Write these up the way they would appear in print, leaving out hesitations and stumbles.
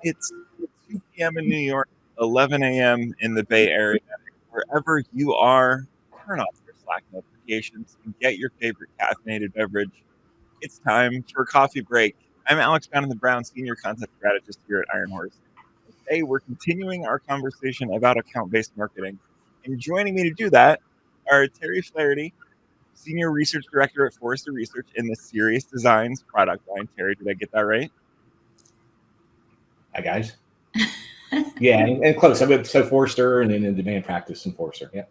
It's 2 p.m. in New York, 11 a.m. in the Bay Area. Wherever you are, turn off your Slack notifications and get your favorite caffeinated beverage. It's time for a coffee break. I'm Alex Brown, the Brown Senior Content Strategist here at Iron Horse. Today, we're continuing our conversation about account-based marketing. And joining me to do that are Terry Flaherty, Senior Research Director at Forrester Research in the Serious Designs product line. Terry, did I get that right? Hi, guys. Yeah, and close. I'm with Forrester and then in demand practice and Forrester. Yeah.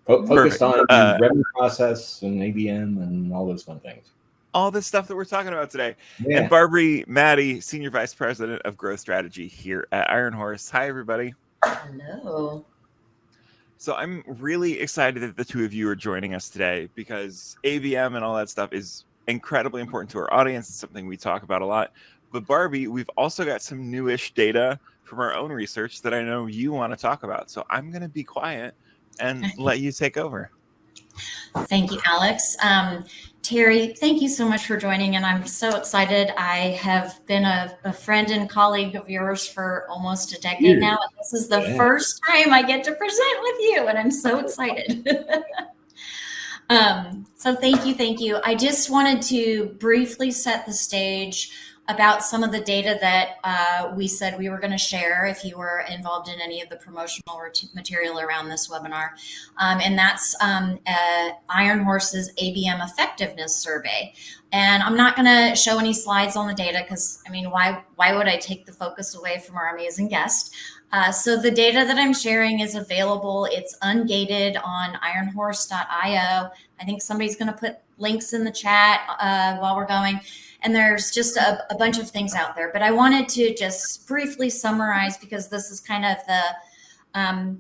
Focused on revenue process and ABM and all those fun things. All this stuff that we're talking about today. Yeah. And Barbary Maddie, Senior Vice President of Growth Strategy here at Iron Horse. Hi, everybody. Hello. So I'm really excited that the two of you are joining us today because ABM and all that stuff is incredibly important to our audience. It's something we talk about a lot. But Barbie, we've also got some newish data from our own research that I know you want to talk about. So I'm going to be quiet and let you take over. Thank you, Alex. Terry, thank you so much for joining, and I'm so excited. I have been a friend and colleague of yours for almost a decade now, and this is the first time I get to present with you, and I'm so excited. So thank you. I just wanted to briefly set the stage about some of the data that we said we were going to share if you were involved in any of the promotional material around this webinar. And that's Iron Horse's ABM effectiveness survey. And I'm not going to show any slides on the data because, I mean, why would I take the focus away from our amazing guest? So the data that I'm sharing is available. It's ungated on ironhorse.io. I think somebody's going to put links in the chat while we're going. And there's just a bunch of things out there. But I wanted to just briefly summarize because this is kind of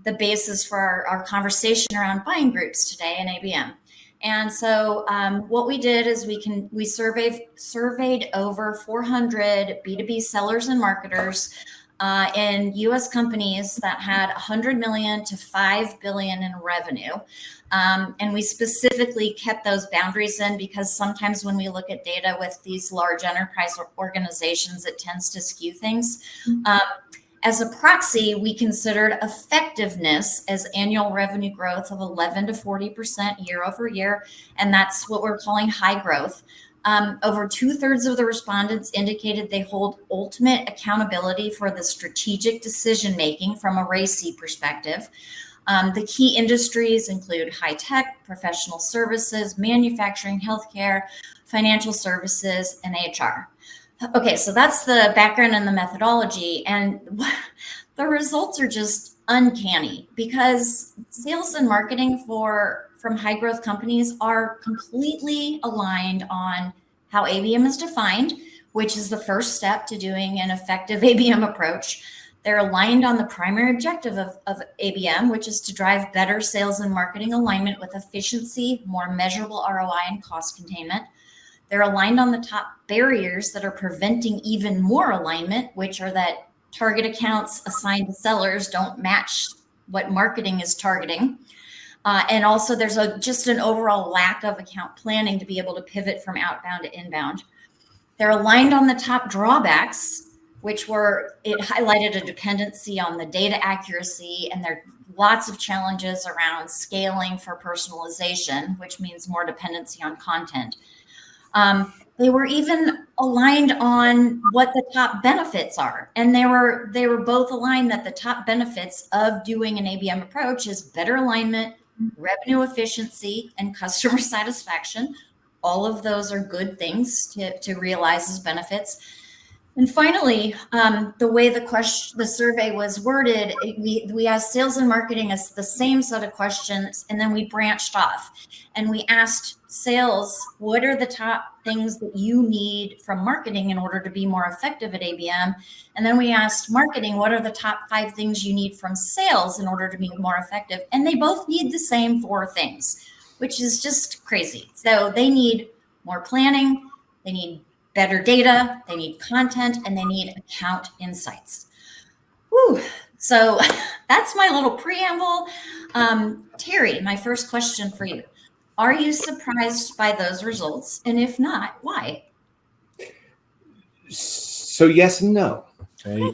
the basis for our conversation around buying groups today in ABM. And so what we did is we surveyed over 400 B2B sellers and marketers in U.S. companies that had 100 million to 5 billion in revenue. And we specifically kept those boundaries in because sometimes when we look at data with these large enterprise organizations, it tends to skew things. As a proxy, we considered effectiveness as annual revenue growth of 11 to 40% year over year. And that's what we're calling high growth. Over 2/3 of the respondents indicated they hold ultimate accountability for the strategic decision-making from a RACI perspective. The key industries include high tech, professional services, manufacturing, healthcare, financial services, and HR. Okay, so that's the background and the methodology. And the results are just uncanny because sales and marketing from high growth companies are completely aligned on how ABM is defined, which is the first step to doing an effective ABM approach. They're aligned on the primary objective of ABM, which is to drive better sales and marketing alignment with efficiency, more measurable ROI, and cost containment. They're aligned on the top barriers that are preventing even more alignment, which are that target accounts assigned to sellers don't match what marketing is targeting. And also there's just an overall lack of account planning to be able to pivot from outbound to inbound. They're aligned on the top drawbacks, which it highlighted a dependency on the data accuracy, and there are lots of challenges around scaling for personalization, which means more dependency on content. They were even aligned on what the top benefits are. And they were both aligned that the top benefits of doing an ABM approach is better alignment, revenue efficiency, and customer satisfaction. All of those are good things to realize as benefits. And finally, the way the survey was worded, we asked sales and marketing as the same set of questions, and then we branched off. And we asked sales, what are the top things that you need from marketing in order to be more effective at ABM? And then we asked marketing, what are the top 5 things you need from sales in order to be more effective? And they both need the same 4 things, which is just crazy. So they need more planning, they need better data, they need content, and they need account insights. Whew. So that's my little preamble. Terry, my first question for you. Are you surprised by those results? And if not, why? So yes and no. Right?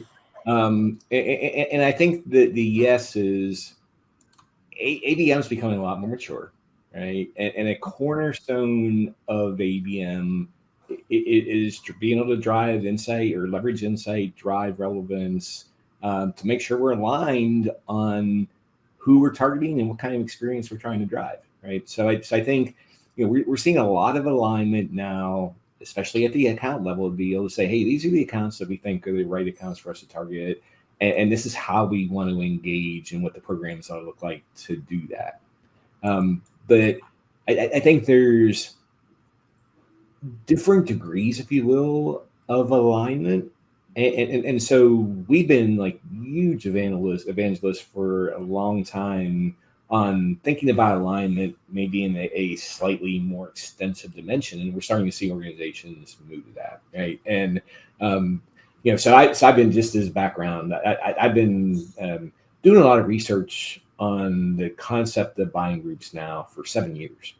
And I think that the yes is ABM is becoming a lot more mature, right? And a cornerstone of ABM is being able to drive insight or leverage insight, drive relevance, to make sure we're aligned on who we're targeting and what kind of experience we're trying to drive, right? So I think we're seeing a lot of alignment now, especially at the account level, to be able to say, hey, these are the accounts that we think are the right accounts for us to target. And this is how we want to engage and what the programs ought to look like to do that. But I think there's different degrees, if you will, of alignment. And so we've been like huge evangelists for a long time on thinking about alignment, maybe in a slightly more extensive dimension. And we're starting to see organizations move to that, right? And so I've been, just as background, I've been doing a lot of research on the concept of buying groups now for 7 years,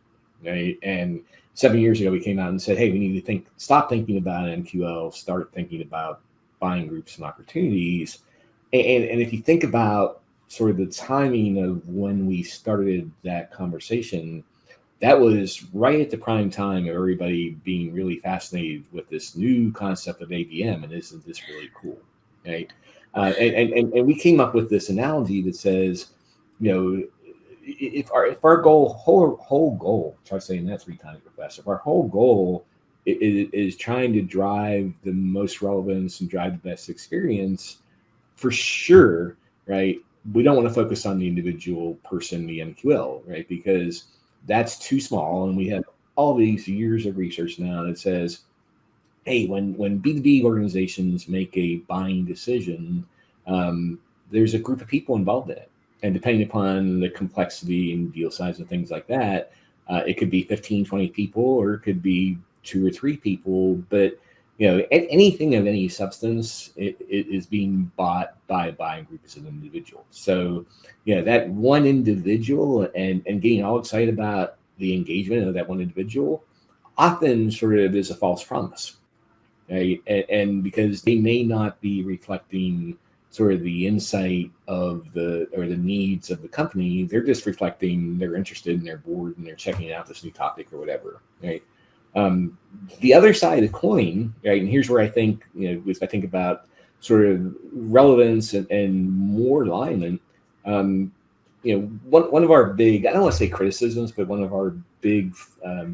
right? And 7 years ago, we came out and said, hey, we need to stop thinking about MQL, start thinking about buying groups and opportunities. And if you think about sort of the timing of when we started that conversation, that was right at the prime time of everybody being really fascinated with this new concept of ABM, and isn't this really cool, right? And we came up with this analogy that says, if our goal, whole goal, try saying that 3 times, Professor, if our whole goal is trying to drive the most relevance and drive the best experience, for sure, right? We don't want to focus on the individual person, the MQL, right? Because that's too small. And we have all these years of research now that says, hey, when B2B organizations make a buying decision, there's a group of people involved in it. And depending upon the complexity and deal size and things like that, it could be 15, 20 people, or it could be 2 or 3 people. But anything of any substance, it is being bought by a buying group as an individual. So, that one individual and getting all excited about the engagement of that one individual often sort of is a false promise, right? And because they may not be reflecting sort of the insight of the needs of the company, they're just reflecting they're interested and they're bored and they're checking out this new topic or whatever, right? The other side of the coin, right? And here's where I think, if I think about sort of relevance and more alignment, one of our big, I don't want to say criticisms, but one of our big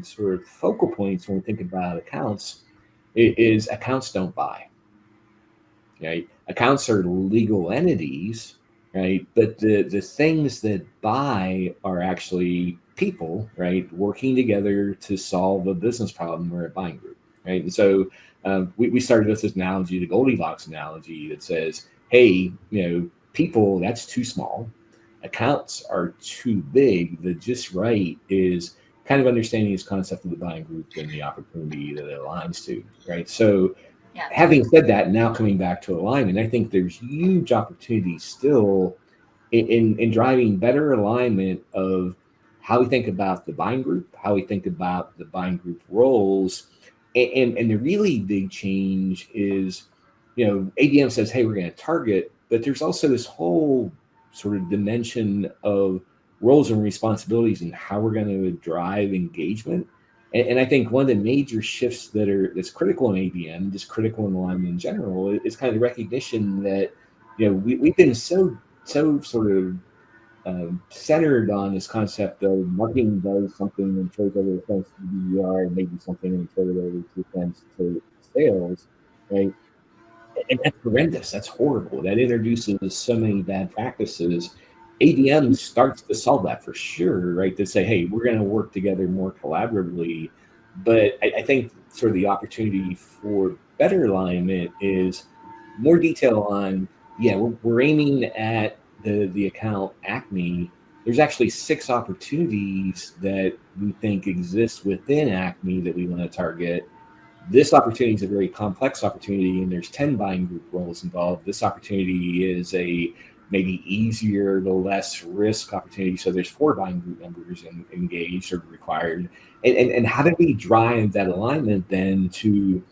sort of focal points when we think about accounts is accounts don't buy, right? Accounts are legal entities, right? But the things that buy are actually people, right, working together to solve a business problem or a buying group, right? And so we started with this analogy, the Goldilocks analogy, that says, hey, people, that's too small. Accounts are too big. The just right is kind of understanding this concept of the buying group and the opportunity that it aligns to, right? So having said that, now coming back to alignment, I think there's huge opportunities still in driving better alignment of how we think about the buying group, how we think about the buying group roles. And the really big change is, ABM says, hey, we're going to target, but there's also this whole sort of dimension of roles and responsibilities and how we're going to drive engagement. And I think one of the major shifts that's critical in ABM, just critical in alignment in general, is kind of the recognition that, we've been so sort of centered on this concept of marketing does something and throws over the fence to BDR, and maybe something and throws it over the fence to sales, right? And that's horrendous. That's horrible. That introduces so many bad practices. ABM starts to solve that for sure, right? To say, hey, we're going to work together more collaboratively. But I think sort of the opportunity for better alignment is more detail on, we're aiming at the account Acme. There's actually 6 opportunities that we think exist within Acme that we want to target. This opportunity is a very complex opportunity, and there's 10 buying group roles involved. This opportunity is a maybe easier to less risk opportunity. So there's 4 buying group members engaged or required. And how do we drive that alignment then to,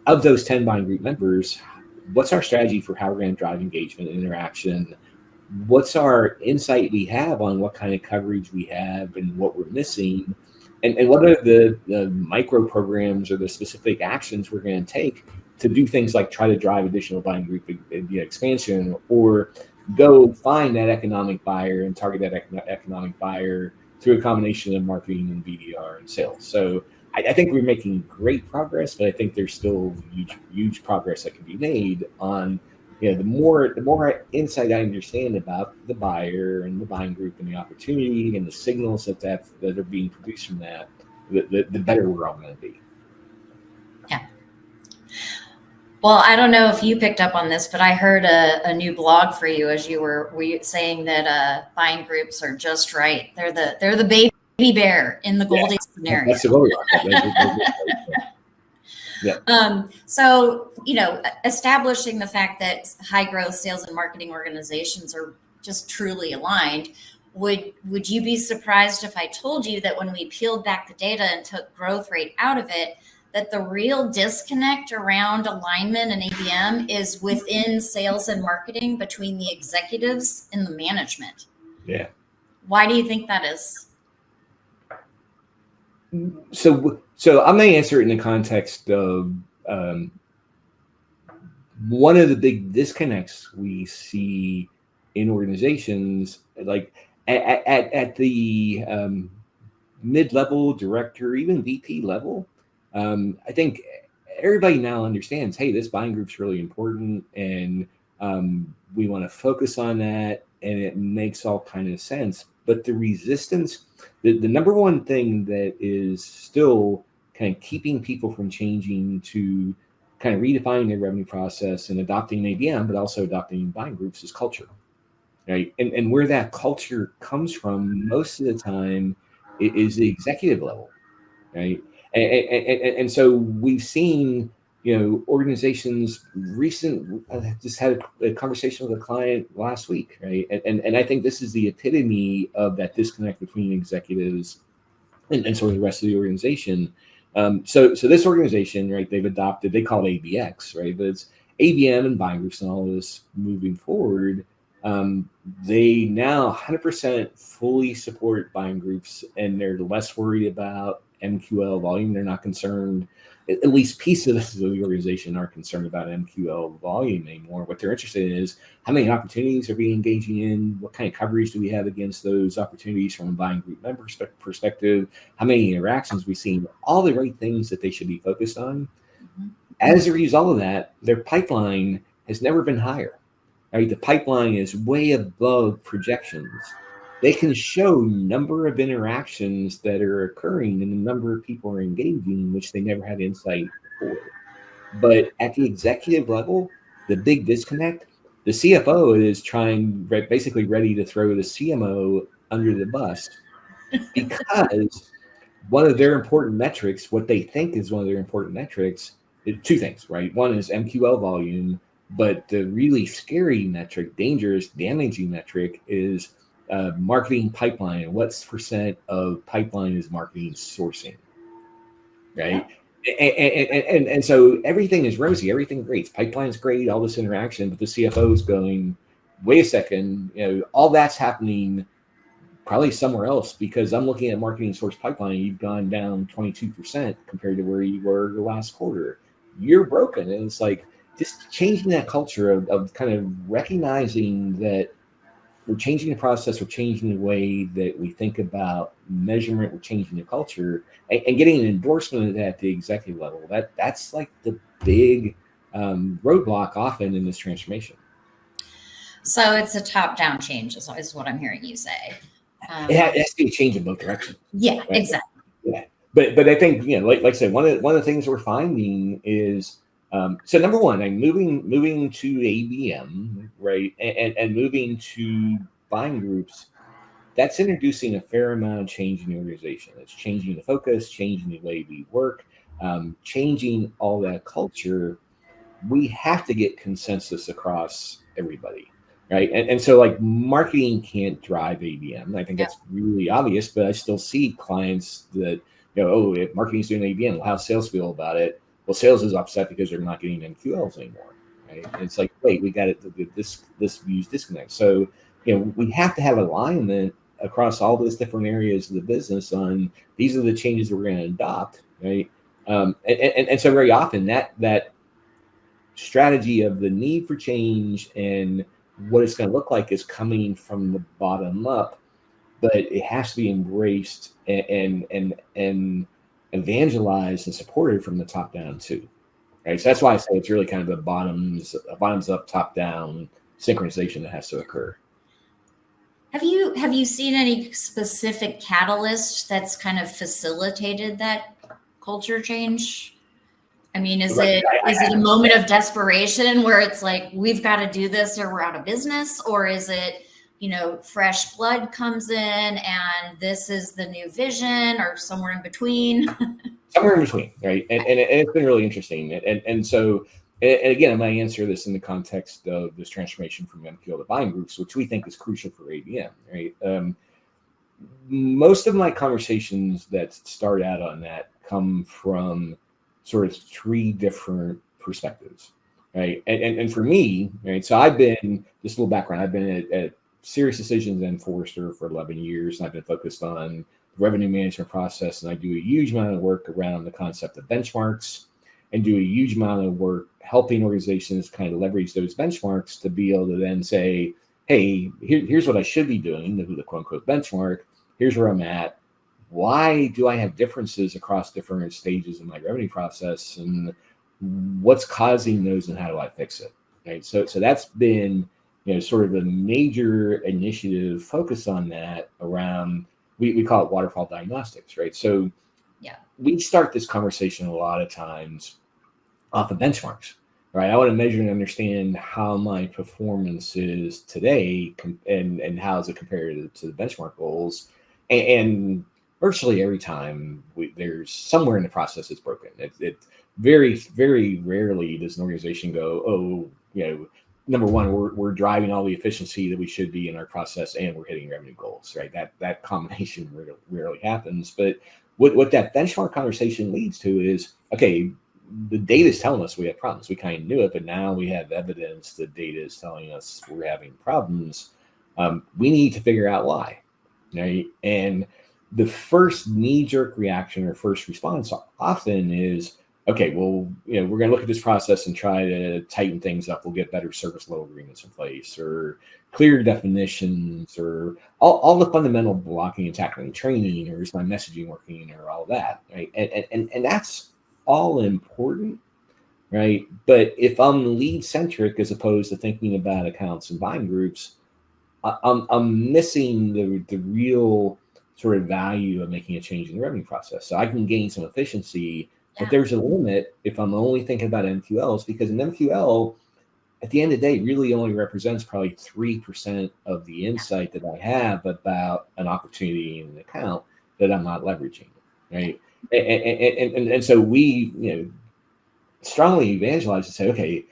of those 10 buying group members, what's our strategy for how we're going to drive engagement and interaction? What's our insight we have on what kind of coverage we have and what we're missing? And what are the micro programs or the specific actions we're going to take to do things like try to drive additional buying group expansion, or go find that economic buyer and target that economic buyer through a combination of marketing and BDR and sales. So I think we're making great progress, but I think there's still huge progress that can be made on, the more insight I understand about the buyer and the buying group and the opportunity and the signals that are being produced from that, the better we're all going to be. Yeah. Well, I don't know if you picked up on this, but I heard a new blog for you as you were saying that buying groups are just right. They're the baby bear in the Goldilocks scenario. That's the Goldilocks. Yeah. So, establishing the fact that high growth sales and marketing organizations are just truly aligned, would you be surprised if I told you that when we peeled back the data and took growth rate out of it, that the real disconnect around alignment and ABM is within sales and marketing between the executives and the management? Yeah. Why do you think that is? So I'm going to answer it in the context of one of the big disconnects we see in organizations, like at the mid-level director, even VP level. I think everybody now understands, hey, this buying group's really important, and we want to focus on that, and it makes all kind of sense. But the resistance, the number one thing that is still kind of keeping people from changing to kind of redefining their revenue process and adopting ABM, but also adopting buying groups, is culture, right? And where that culture comes from most of the time is the executive level, right? And so we've seen, organizations just had a conversation with a client last week, right? And I think this is the epitome of that disconnect between executives and sort of the rest of the organization. So this organization, right, they call it ABX, right? But it's ABM and buying groups and all of this moving forward. They now 100% fully support buying groups, and they're less worried about MQL volume. They're not concerned, at least pieces of the organization aren't concerned about MQL volume anymore. What they're interested in is how many opportunities are we engaging in? What kind of coverage do we have against those opportunities from a buying group member perspective? How many interactions we've seen? All the right things that they should be focused on. Mm-hmm. As a result of that, their pipeline has never been higher. Right? The pipeline is way above projections. They can show number of interactions that are occurring and the number of people are engaging, which they never had insight before. But at the executive level, the big disconnect, the CFO is basically ready to throw the CMO under the bus, because one of their important metrics, what they think is one of their important metrics, is two things, right? One is MQL volume, but the really scary metric, dangerous, damaging metric, is marketing pipeline, and what percent of pipeline is marketing sourcing, right? Yeah. And so everything is rosy, everything great, pipeline's great, all this interaction, but the CFO is going, wait a second, all that's happening probably somewhere else, because I'm looking at marketing source pipeline, you've gone down 22% compared to where you were the last quarter. You're broken. And it's like just changing that culture of kind of recognizing that we're changing the process, we're changing the way that we think about measurement, we're changing the culture, and getting an endorsement of that at the executive level. That's like the big roadblock often in this transformation. So it's a top-down change, is what I'm hearing you say. It has to be a change in both directions. Yeah, right? Exactly. Yeah, but I think, like I said, one of the things we're finding is, so number one, I'm moving to ABM, right, and moving to buying groups. That's introducing a fair amount of change in the organization. It's changing the focus, changing the way we work, changing all that culture. We have to get consensus across everybody, right? And so, like, marketing can't drive ABM. I think that's really obvious, but I still see clients that, if marketing's doing ABM, well, how's sales feel about it? Well, sales is upset because they're not getting MQLs anymore, right? And it's like, wait, we got it. This views disconnect. So we have to have alignment across all those different areas of the business on these are the changes that we're going to adopt, right? And so very often that strategy of the need for change and what it's going to look like is coming from the bottom up, but it has to be embraced and evangelized and supported from the top down too, right? So that's why I say it's really kind of a bottoms up, top down synchronization that has to occur. Have you seen any specific catalyst that's kind of facilitated that culture change? I mean, is it a moment of desperation where it's like, we've got to do this or we're out of business? Or is it, fresh blood comes in and this is the new vision, or somewhere in between? Somewhere in between, right? And it's been really interesting. And so, and again, I'm going to answer this in the context of this transformation from MQL to buying groups, which we think is crucial for ABM, right? Most of my conversations that start out on that come from sort of three different perspectives, right? And for me, right, so I've been, just a little background, I've been at Serious Decisions and Forrester for 11 years, and I've been focused on the revenue management process, and I do a huge amount of work around the concept of benchmarks and do a huge amount of work helping organizations kind of leverage those benchmarks to be able to then say, hey, here's what I should be doing, the quote unquote benchmark, here's where I'm at. Why do I have differences across different stages of my revenue process, and what's causing those, and how do I fix it? Right. So that's been, sort of a major initiative focus on that around, we call it waterfall diagnostics, right? So we start this conversation a lot of times off of benchmarks, right? I want to measure and understand how my performance is today and how is it compared to the benchmark goals. And virtually every time there's somewhere in the process it's broken. It very, very rarely does an organization go, oh, number one, we're driving all the efficiency that we should be in our process, and we're hitting revenue goals, right? That combination rarely happens. But what that benchmark conversation leads to is, okay, the data is telling us we have problems. We kind of knew it, but now we have evidence. The data is telling us we're having problems. We need to figure out why, right? And the first knee-jerk reaction or first response often is, okay, well, we're going to look at this process and try to tighten things up. We'll get better service level agreements in place, or clear definitions, or all the fundamental blocking and tackling, training, or is my messaging working, or all that, right? And that's all important, right? But if I'm lead centric as opposed to thinking about accounts and buying groups, I'm missing the real sort of value of making a change in the revenue process. So I can gain some efficiency, but there's a limit if I'm only thinking about MQLs, because an MQL, at the end of the day, really only represents probably 3% of the insight that I have about an opportunity in an account that I'm not leveraging, right? And so we, strongly evangelize and say, okay,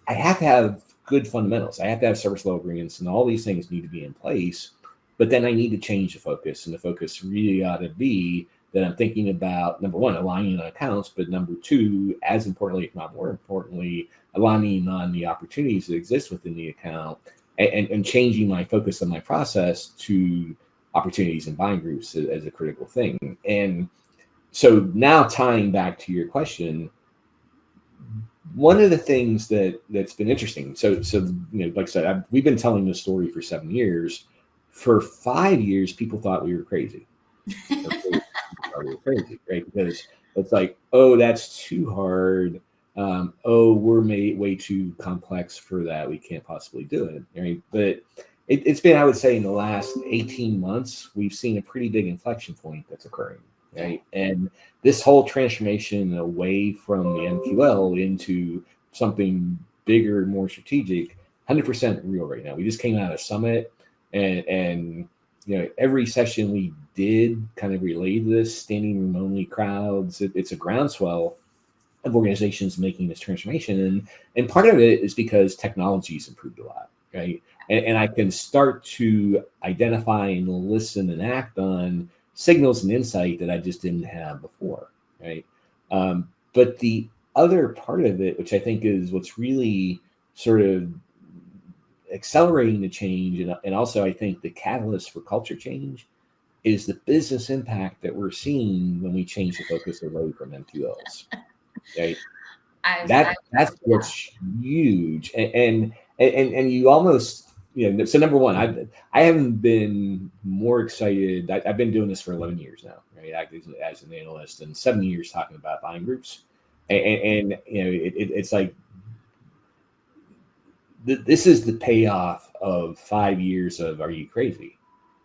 I have to have good fundamentals. I have to have service level agreements, and all these things need to be in place. But then I need to change the focus, and the focus really ought to be that I'm thinking about, number one, aligning on accounts, but number two, as importantly, if not more importantly, aligning on the opportunities that exist within the account, and changing my focus on my process to opportunities and buying groups as a critical thing. And so now, tying back to your question, one of the things that's been interesting, so like I said, we've been telling this story for 7 years. For 5 years, people thought we were crazy. Crazy, right? Because it's like, oh, that's too hard. We're made way too complex for that. We can't possibly do it, right? But it's been, I would say, in the last 18 months, we've seen a pretty big inflection point that's occurring, right? And this whole transformation away from the MQL into something bigger, more strategic, 100% real right now. We just came out of Summit, and every session we did kind of relate to this, standing room only crowds. It's a groundswell of organizations making this transformation. And part of it is because technology's improved a lot, right? And I can start to identify and listen and act on signals and insight that I just didn't have before, right? But the other part of it, which I think is what's really sort of accelerating the change, and also I think the catalyst for culture change is the business impact that we're seeing when we change the focus away from MQLs. Right? That's what's huge, and you almost, so number one, I haven't been more excited. I've been doing this for 11 years now, right? Acting as an analyst, and 7 years talking about buying groups, and it's like this is the payoff of 5 years of are you crazy,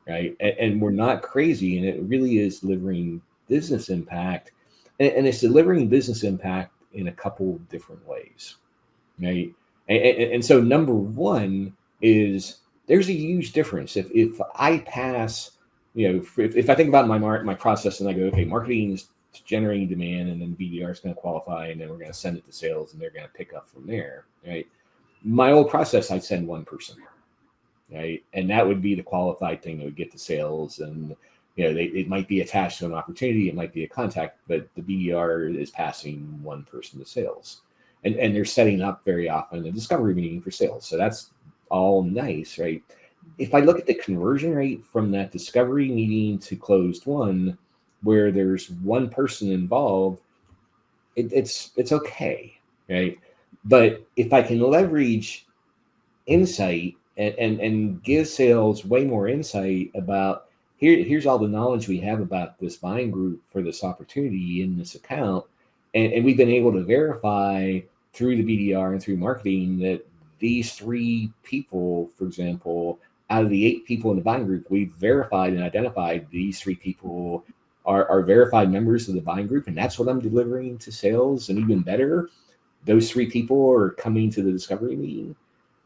right? And we're not crazy, and it really is delivering business impact, and it's delivering business impact in a couple different ways, right? And so number one is there's a huge difference. If I pass, if I think about my process and I go, okay, marketing is generating demand, and then BDR is going to qualify, and then we're going to send it to sales, and they're going to pick up from there, right? My old process, I'd send one person, right? And that would be the qualified thing that would get to sales, and it might be attached to an opportunity, it might be a contact, but the BDR is passing one person to sales, and they're setting up very often a discovery meeting for sales. So that's all nice, right? If I look at the conversion rate from that discovery meeting to closed one, where there's one person involved, it's okay, right? But if I can leverage insight and give sales way more insight about here's all the knowledge we have about this buying group for this opportunity in this account, and we've been able to verify through the BDR and through marketing that these 3 people, for example, out of the 8 people in the buying group, we've verified and identified these 3 people are verified members of the buying group, and that's what I'm delivering to sales. And even better, those 3 people are coming to the discovery meeting.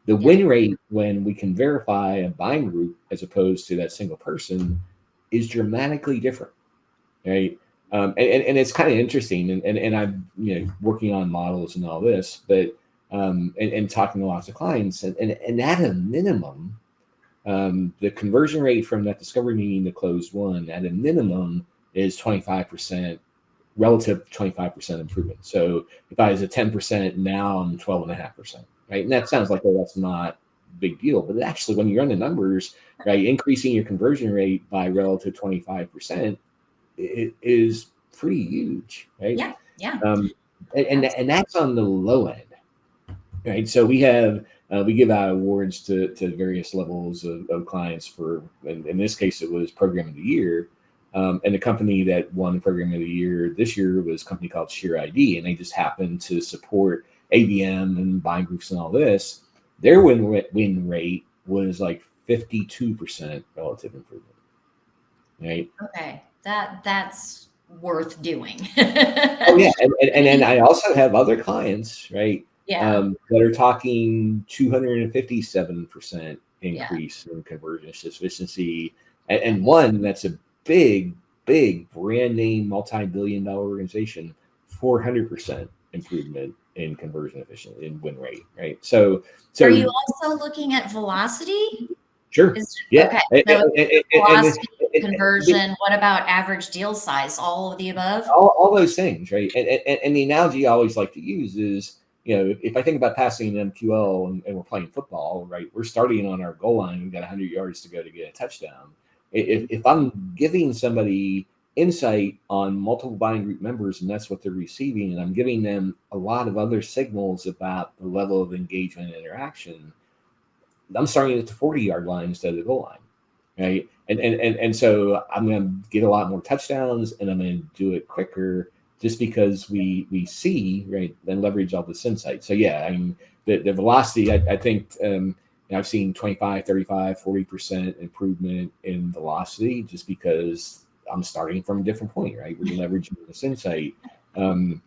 The win rate when we can verify a buying group as opposed to that single person is dramatically different, right? And it's kind of interesting, and I'm working on models and all this, but and talking to lots of clients, and at a minimum, the conversion rate from that discovery meeting to closed one at a minimum is 25%, relative 25% improvement. So if I was at 10%, now I'm 12.5%, right? And that sounds like, oh, that's not a big deal, but actually, when you run the numbers, right, increasing your conversion rate by relative 25%, it is pretty huge, right? Yeah. And that's on the low end, right? So we have we give out awards to various levels of clients for, in this case, it was Program of the Year. And the company that won Program of the Year this year was a company called Sheer ID, and they just happened to support ABM and buying groups and all this. Their win rate was like 52% relative improvement, right? Okay, that's worth doing. Oh yeah, and then I also have other clients, right? Yeah. That are talking 257% increase in conversion efficiency, and one that's a big brand name, multi-billion-dollar organization, 400% improvement in conversion efficiency in win rate, right? So are you also looking at velocity? Sure. Yeah. Okay. So velocity, conversion. What about average deal size? All of the above. All those things, right? And the analogy I always like to use is, if I think about passing an MQL and we're playing football, right? We're starting on our goal line. We've got 100 yards to go to get a touchdown. If I'm giving somebody insight on multiple buying group members and that's what they're receiving, and I'm giving them a lot of other signals about the level of engagement and interaction, I'm starting at the 40-yard line instead of the goal line, right? And so I'm going to get a lot more touchdowns, and I'm going to do it quicker just because we see, right, and leverage all this insight. So yeah, I mean, the velocity, I think I've seen 25, 35, 40% improvement in velocity just because I'm starting from a different point, right? We're leveraging this insight. And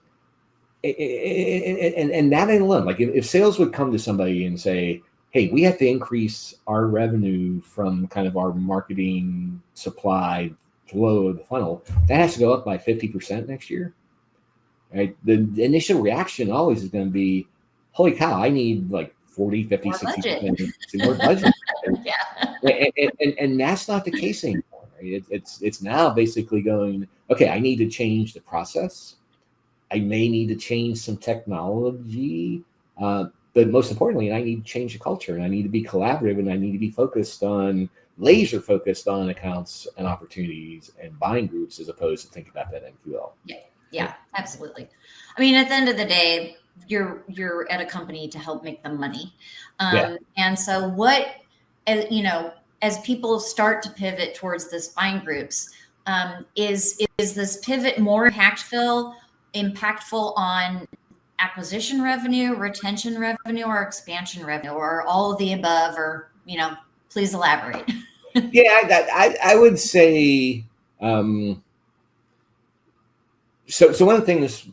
that ain't alone. Like if sales would come to somebody and say, hey, we have to increase our revenue from kind of our marketing supply flow of the funnel, that has to go up by 50% next year, right? The initial reaction always is going to be, holy cow, I need like 40, 50, more 60% more budget. And that's not the case anymore. Right? It's now basically going, okay, I need to change the process. I may need to change some technology. But most importantly, I need to change the culture, and I need to be collaborative, and I need to be laser focused on accounts and opportunities and buying groups, as opposed to thinking about that MQL. Yeah, absolutely. I mean, at the end of the day, you're at a company to help make them money. And so as people start to pivot towards this buying groups, is this pivot more impactful on acquisition revenue, retention revenue, or expansion revenue, or all of the above, or, please elaborate. I would say, so one of the things,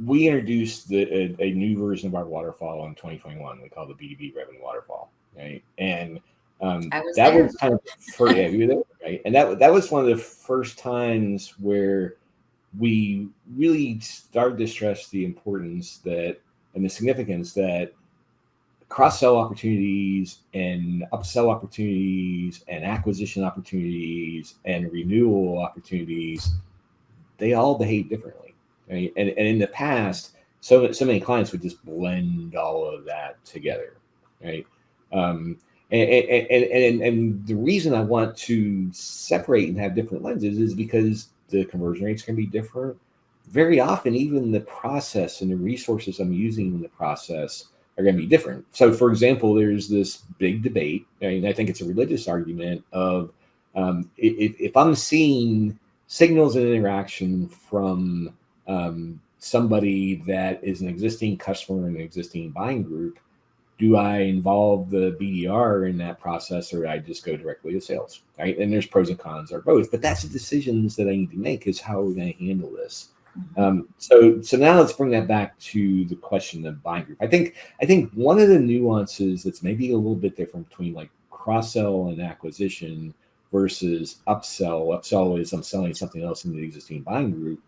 we introduced a new version of our waterfall in 2021. We call the B2B revenue waterfall, right? And that was kind of you were there, right? And that was one of the first times where we really started to stress the importance and the significance that cross-sell opportunities and upsell opportunities and acquisition opportunities and renewal opportunities, they all behave differently, right? And in the past, so many clients would just blend all of that together, right? And the reason I want to separate and have different lenses is because the conversion rates can be different. Very often, even the process and the resources I'm using in the process are going to be different. So, for example, there's this big debate, and I think it's a religious argument of if I'm seeing signals and interaction from somebody that is an existing customer in an existing buying group, do I involve the BDR in that process, or do I just go directly to sales, right? And there's pros and cons or both, but that's the decisions that I need to make, is how are we going to handle this? So now let's bring that back to the question of buying group. I think one of the nuances that's maybe a little bit different between like cross-sell and acquisition versus upsell. Upsell is I'm selling something else in the existing buying group,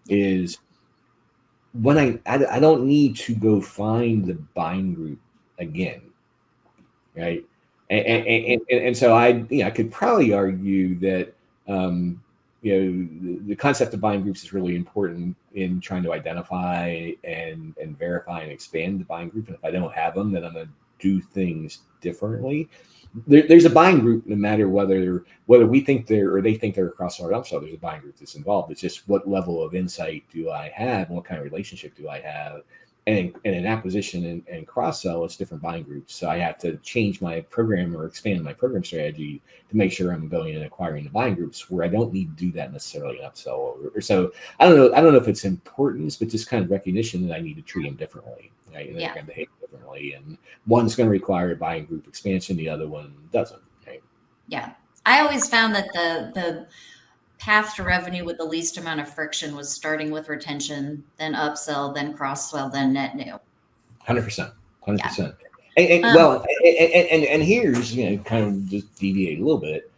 is when I don't need to go find the buying group again, right? And so I could probably argue that the concept of buying groups is really important in trying to identify and verify and expand the buying group. And if I don't have them, then I'm going to do things differently. There's a buying group, no matter whether we think they think they're across our upsell. There's a buying group that's involved. It's just what level of insight do I have, and what kind of relationship do I have. And in acquisition and cross-sell, it's different buying groups. So I have to change my program or expand my program strategy to make sure I'm going and acquiring the buying groups, where I don't need to do that necessarily in upsell. Or so I don't know if it's importance, but just kind of recognition that I need to treat them differently, right? And they're going to behave differently. And one's going to require a buying group expansion, the other one doesn't, right? Yeah. I always found that the path to revenue with the least amount of friction was starting with retention, then upsell, then cross-sell, then net new. 100%. And here's, kind of just deviate a little bit.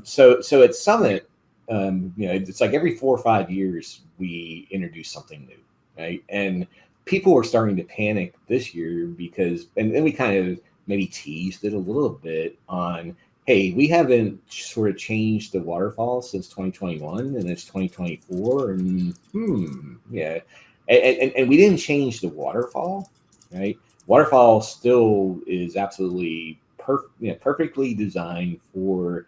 So at Summit, it's like every 4 or 5 years we introduce something new, right? And people were starting to panic this year because, and then we kind of maybe teased it a little bit on, hey, we haven't sort of changed the waterfall since 2021, and it's 2024, and and we didn't change the waterfall, right? Waterfall still is absolutely perfectly designed for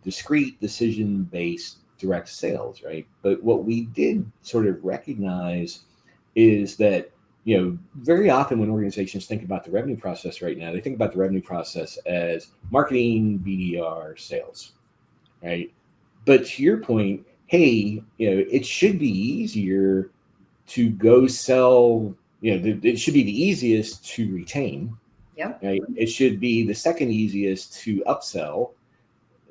discrete decision-based direct sales, right? But what we did sort of recognize is that very often when organizations think about the revenue process right now, they think about the revenue process as marketing, BDR, sales, right? But to your point, hey, it should be easier to go sell. It should be the easiest to retain. Yep. Right? It should be the second easiest to upsell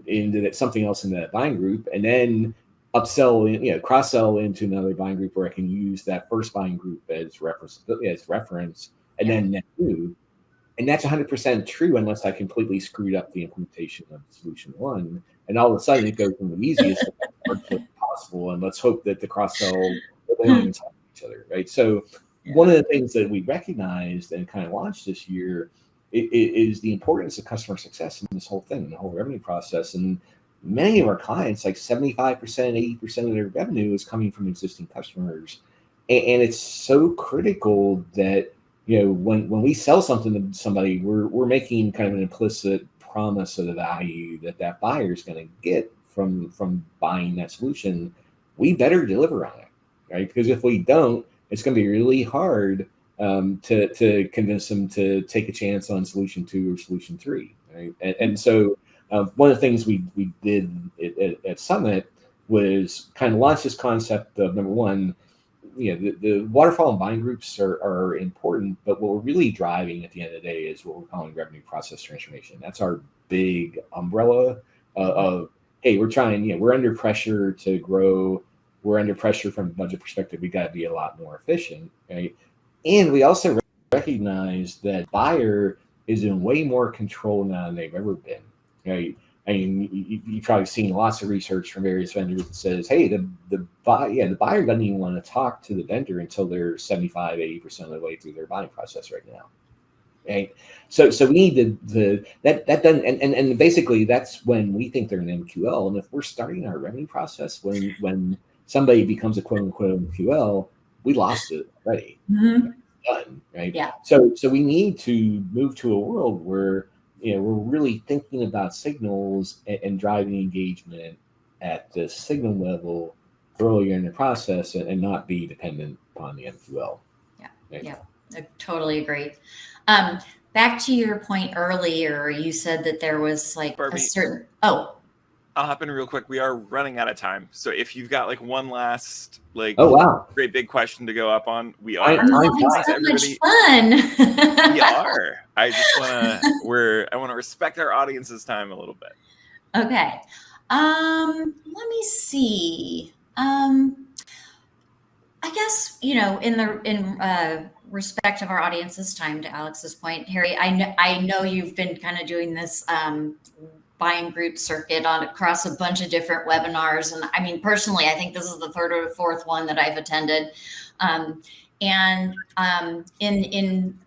into something else in that buying group, and then upsell, cross-sell into another buying group where I can use that first buying group as reference, and then net new. And that's 100% true unless I completely screwed up the implementation of solution one. And all of a sudden it goes from the easiest to the hardest possible. And let's hope that the cross-sell, they don't even talk to each other, right? So one of the things that we recognized and kind of launched this year is the importance of customer success in this whole thing, the whole revenue process. And many of our clients, like 75%, 80% of their revenue is coming from existing customers. And it's so critical that when we sell something to somebody, we're making kind of an implicit promise of the value that buyer is going to get from buying that solution. We better deliver on it, right? Because if we don't, it's going to be really hard to convince them to take a chance on solution 2 or solution 3, right? And so one of the things we did at Summit was kind of launch this concept of, number one, the waterfall and buying groups are important, but what we're really driving at the end of the day is what we're calling revenue process transformation. That's our big umbrella of, hey, we're under pressure to grow. We're under pressure from a budget perspective. We got to be a lot more efficient, right? And we also recognize that buyer is in way more control now than they've ever been, right? I mean, you've probably seen lots of research from various vendors that says, hey, the buyer doesn't even want to talk to the vendor until they're 75, 80% of the way through their buying process right now. Right. So we need that doesn't, and basically that's when we think they're an MQL. And if we're starting our revenue process when somebody becomes a quote unquote MQL, we lost it already. Mm-hmm. Done, right? Yeah. So we need to move to a world where we're really thinking about signals and driving engagement at the signal level earlier in the process and not be dependent upon the MQL. Yeah. Right? Yeah. I totally agree. Back to your point earlier, you said that there was like Barbie, a certain. Oh, I'll hop in real quick. We are running out of time, so if you've got like one last great big question to go up on, we are. I'm having so much fun. We are. I just want to respect our audience's time a little bit. Okay. Let me see. I guess, in respect of our audience's time, to Alex's point, Harry, I know you've been kind of doing this buying group circuit across a bunch of different webinars. And I mean, personally, I think this is the third or fourth one that I've attended. In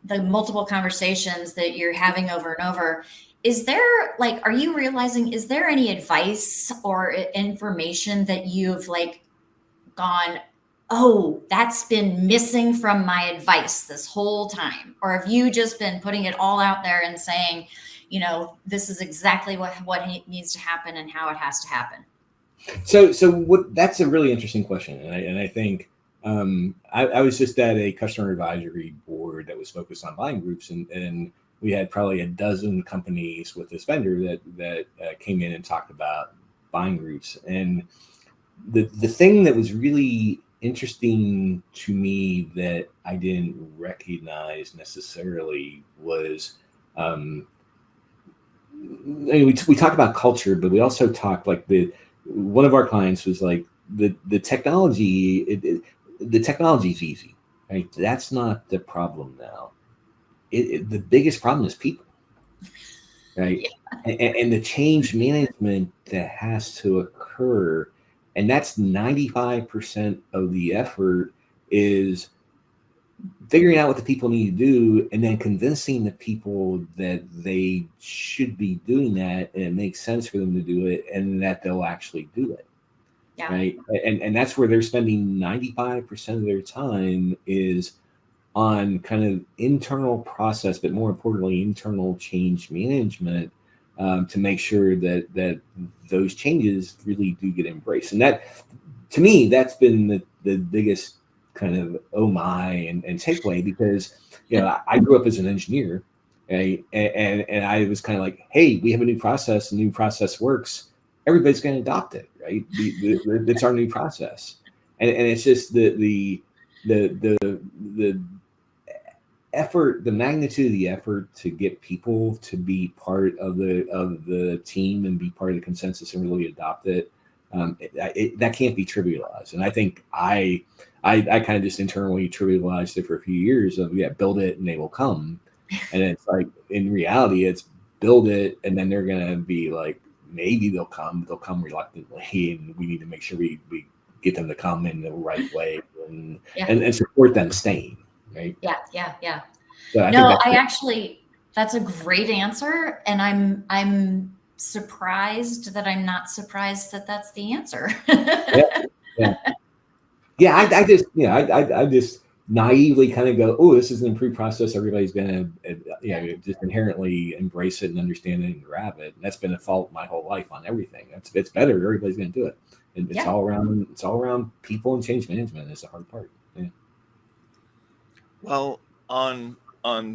the multiple conversations that you're having over and over, are you realizing, is there any advice or information that you've gone, oh, that's been missing from my advice this whole time? Or have you just been putting it all out there and saying, this is exactly what needs to happen and how it has to happen? So that's a really interesting question. And I think I was just at a customer advisory board that was focused on buying groups, and we had probably a dozen companies with this vendor that came in and talked about buying groups. And the thing that was really interesting to me that I didn't recognize necessarily was we talked about culture, but we also talked one of our clients was like the technology. The technology is easy, right? That's not the problem now. The biggest problem is people, right? Yeah. And the change management that has to occur, and that's 95% of the effort, is figuring out what the people need to do and then convincing the people that they should be doing that and it makes sense for them to do it and that they'll actually do it. Yeah. Right. And that's where they're spending 95% of their time is on kind of internal process, but more importantly, internal change management to make sure that those changes really do get embraced. And that, to me, that's been the biggest kind of oh my and takeaway, because I grew up as an engineer, right? And I was kind of like, hey, we have a new process, works, everybody's going to adopt it, right? It's our new process, and it's just the effort, the magnitude of the effort to get people to be part of the team and be part of the consensus and really adopt it. That can't be trivialized. And I think I kind of just internally trivialized it for a few years of, build it and they will come. And it's like, in reality, it's build it and then they're going to be like, maybe they'll come reluctantly, and we need to make sure we get them to come in the right way and support them staying. Right. Yeah. So that's a great answer. And I'm surprised that I'm not surprised that that's the answer. Yeah. I just naively kind of go, oh, this is an improved process. Everybody's going to, just inherently embrace it and understand it and grab it. And that's been a fault my whole life on everything. It's better. Everybody's going to do it. And it's all around. It's all around people and change management. Is the hard part. Yeah. Well, on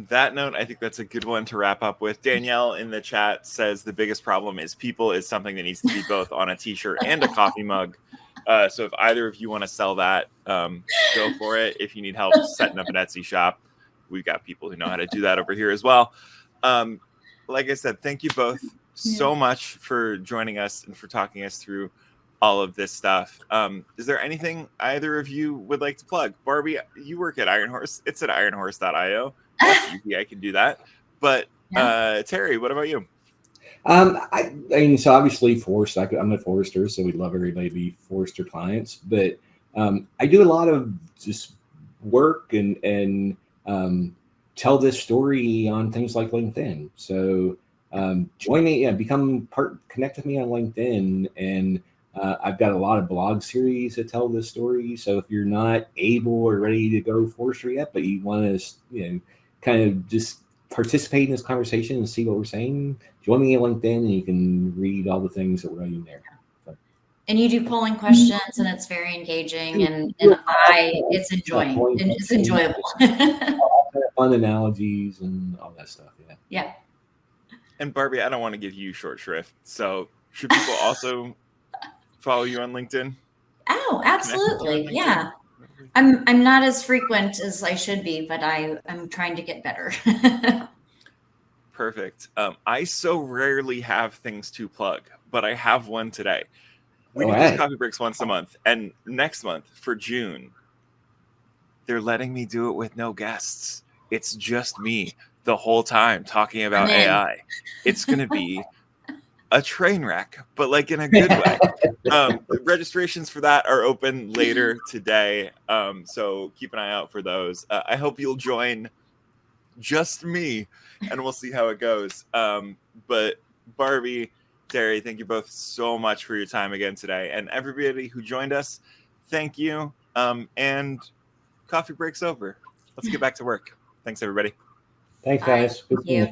that note, I think that's a good one to wrap up with. Danielle in the chat says the biggest problem is people is something that needs to be both on a t-shirt and a coffee mug. So if either of you want to sell that, go for it. If you need help setting up an Etsy shop, we've got people who know how to do that over here as well. Like I said, thank you both so much for joining us and for talking us through all of this stuff. Is there anything either of you would like to plug? Barbie, you work at Iron Horse. It's at ironhorse.io. That's easy. I can do that. But Terry, what about you? I mean, so obviously Forest, I'm a Forester, so we'd love everybody to be Forester clients. But I do a lot of just work and tell this story on things like LinkedIn. So join me, connect with me on LinkedIn. And I've got a lot of blog series that tell this story. So if you're not able or ready to go forestry yet, but you want to, kind of just participate in this conversation and see what we're saying, join me on LinkedIn and you can read all the things that we're writing there. So. And you do polling questions and it's very engaging and it's enjoyable. Fun analogies and all that stuff. Yeah. And Barbie, I don't want to give you short shrift. So should people also follow you on LinkedIn? Oh, absolutely. Yeah. I'm not as frequent as I should be, but I'm trying to get better. Perfect. I so rarely have things to plug, but I have one today. We do these coffee breaks once a month, and next month for June, they're letting me do it with no guests. It's just me the whole time talking about AI. It's going to be a train wreck, but like in a good way. Registrations for that are open later today, so keep an eye out for those. I hope you'll join just me, and we'll see how it goes. But Barbie, Terry, thank you both so much for your time again today, and everybody who joined us, thank you. And coffee break's over. Let's get back to work. Thanks, everybody. Thanks, guys. Thank you.